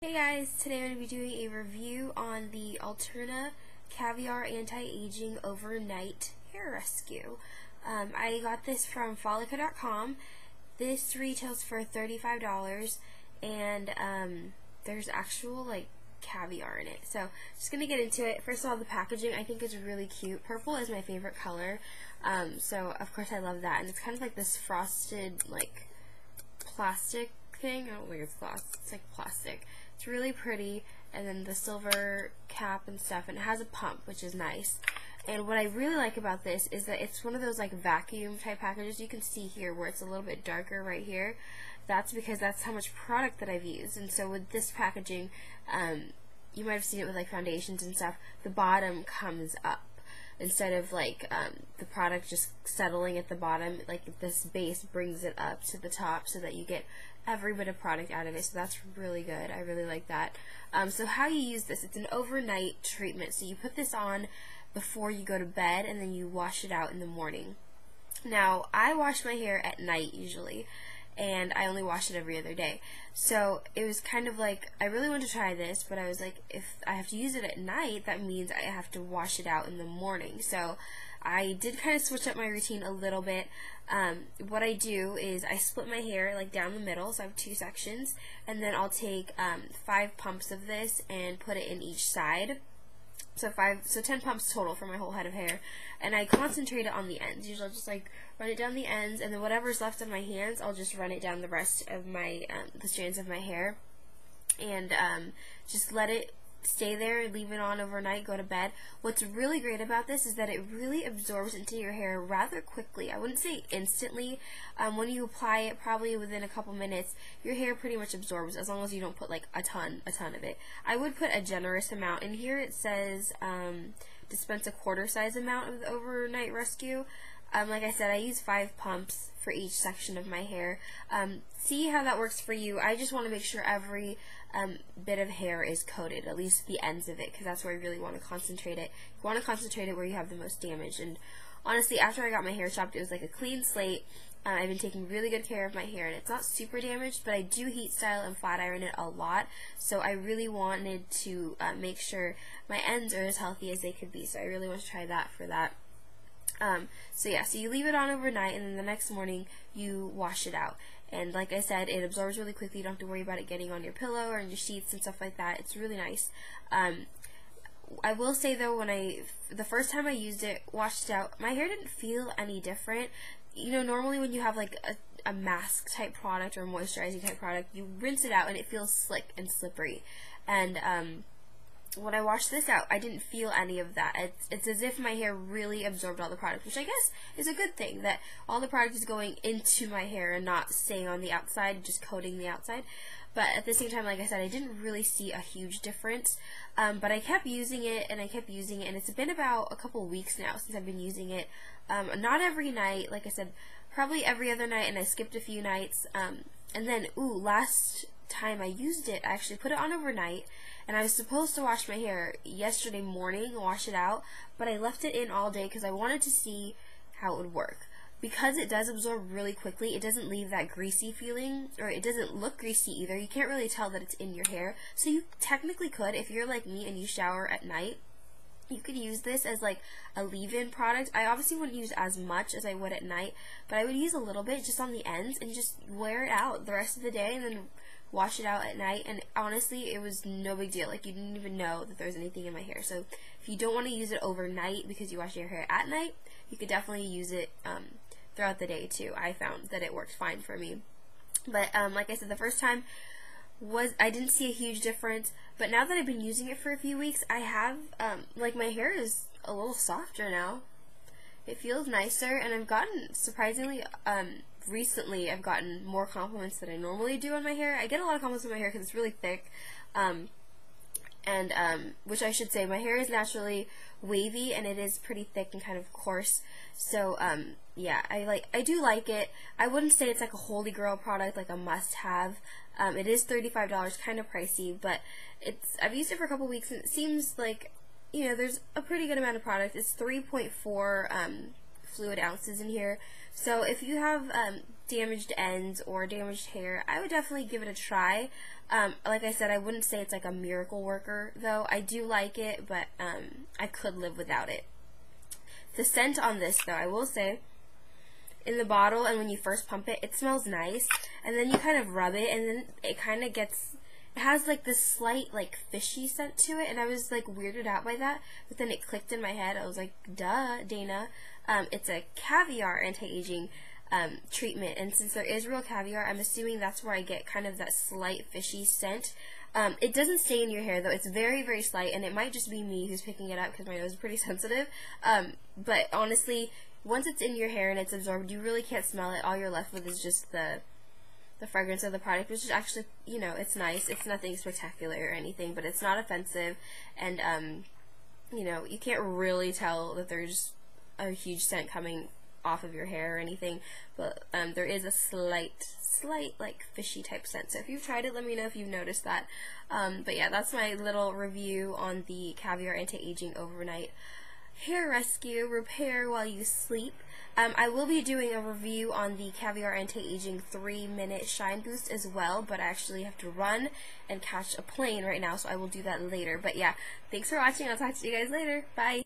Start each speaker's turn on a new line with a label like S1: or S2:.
S1: Hey guys, today I'm going to be doing a review on the Alterna Caviar Anti-Aging Overnight Hair Rescue. I got this from Follica.com. This retails for $35 and there's actual caviar in it. So just going to get into it. First of all, the packaging I think is really cute. Purple is my favorite color, so of course I love that. And it's kind of like this frosted plastic thing. I don't think it's glass. It's like plastic. It's really pretty, and then the silver cap and stuff, and it has a pump, which is nice. And what I really like about this is that it's one of those vacuum type packages. You can see here where it's a little bit darker right here. That's because that's how much product that I've used. And so with this packaging, you might have seen it with foundations and stuff, the bottom comes up instead of the product just settling at the bottom. This base brings it up to the top so that you get every bit of product out of it. So that's really good. I really like that. So how you use this, it's an overnight treatment. So you put this on before you go to bed and then you wash it out in the morning. Now I wash my hair at night usually, and I only wash it every other day. So it was kind of I really wanted to try this, but I was like, if I have to use it at night, that means I have to wash it out in the morning. So I did kind of switch up my routine a little bit. What I do is I split my hair down the middle, so I have two sections, and then I'll take 5 pumps of this and put it in each side. So 10 pumps total for my whole head of hair, and I concentrate it on the ends. Usually I'll just run it down the ends, and then whatever's left on my hands, I'll just run it down the rest of my the strands of my hair, and just let it stay there, leave it on overnight, go to bed. What's really great about this is that it really absorbs into your hair rather quickly. I wouldn't say instantly. When you apply it, probably within a couple minutes, your hair pretty much absorbs, as long as you don't put a ton of it. I would put a generous amount. In here it says dispense a quarter size amount of the overnight rescue. Like I said, I use 5 pumps for each section of my hair. See how that works for you. I just want to make sure every bit of hair is coated, at least the ends of it, because that's where I really want to concentrate it. You want to concentrate it where you have the most damage. And honestly, after I got my hair chopped, it was like a clean slate. I've been taking really good care of my hair, and it's not super damaged, but I do heat style and flat iron it a lot, so I really wanted to make sure my ends are as healthy as they could be, so I really want to try that for that. So you leave it on overnight, and then the next morning you wash it out. And like I said, it absorbs really quickly. You don't have to worry about it getting on your pillow or on your sheets and stuff like that. It's really nice. I will say though, the first time I used it, washed it out, my hair didn't feel any different. You know, normally when you have a mask type product or a moisturizing type product, you rinse it out and it feels slick and slippery. And when I washed this out, I didn't feel any of that. It's as if my hair really absorbed all the product, which I guess is a good thing, that all the product is going into my hair and not staying on the outside, just coating the outside. But at the same time, like I said, I didn't really see a huge difference. But I kept using it, and it's been about a couple weeks now since I've been using it. Not every night, like I said, probably every other night, and I skipped a few nights. And then, last time I used it, I actually put it on overnight, and I was supposed to wash my hair yesterday morning, wash it out, but I left it in all day because I wanted to see how it would work. Because it does absorb really quickly, it doesn't leave that greasy feeling, or it doesn't look greasy either. You can't really tell that it's in your hair. So you technically could, if you're like me and you shower at night, you could use this as a leave-in product. I obviously wouldn't use as much as I would at night, but I would use a little bit just on the ends and just wear it out the rest of the day and then wash it out at night. And honestly, it was no big deal. You didn't even know that there was anything in my hair. So if you don't want to use it overnight because you wash your hair at night, you could definitely use it throughout the day too. I found that it worked fine for me. But like I said, the first time I didn't see a huge difference, but now that I've been using it for a few weeks, I have my hair is a little softer now. It feels nicer, and I've gotten, surprisingly, recently I've gotten more compliments than I normally do on my hair. I get a lot of compliments on my hair because it's really thick, which I should say, my hair is naturally wavy, and it is pretty thick and kind of coarse. So yeah, I do like it. I wouldn't say it's like a holy grail product, like a must-have. It is $35, kind of pricey, but I've used it for a couple weeks, and it seems like, you know, there's a pretty good amount of product. It's 3.4 fluid ounces in here. So if you have damaged ends or damaged hair, I would definitely give it a try. Like I said, I wouldn't say it's like a miracle worker, though. I do like it, but I could live without it. The scent on this, though, I will say, in the bottle and when you first pump it, it smells nice, and then you kind of rub it, and then it kind of gets, it has like this slight like fishy scent to it, and I was like weirded out by that, but then it clicked in my head. I was like, duh, Dana. It's a caviar anti-aging treatment, and since there is real caviar, I'm assuming that's where I get kind of that slight fishy scent. It doesn't stay in your hair, though. It's very, very slight, and it might just be me who's picking it up because my nose is pretty sensitive. But honestly, once it's in your hair and it's absorbed, you really can't smell it. All you're left with is just the fragrance of the product, which is actually, you know, it's nice. It's nothing spectacular or anything, but it's not offensive, and, you know, you can't really tell that there's a huge scent coming off of your hair or anything, but there is a slight like fishy type scent. So if you've tried it, let me know if you've noticed that. But yeah, that's my little review on the Caviar Anti-Aging Overnight Hair Rescue Repair While You Sleep. I will be doing a review on the Caviar Anti-Aging 3-Minute Shine Boost as well, but I actually have to run and catch a plane right now, so I will do that later. But yeah, thanks for watching. I'll talk to you guys later. Bye!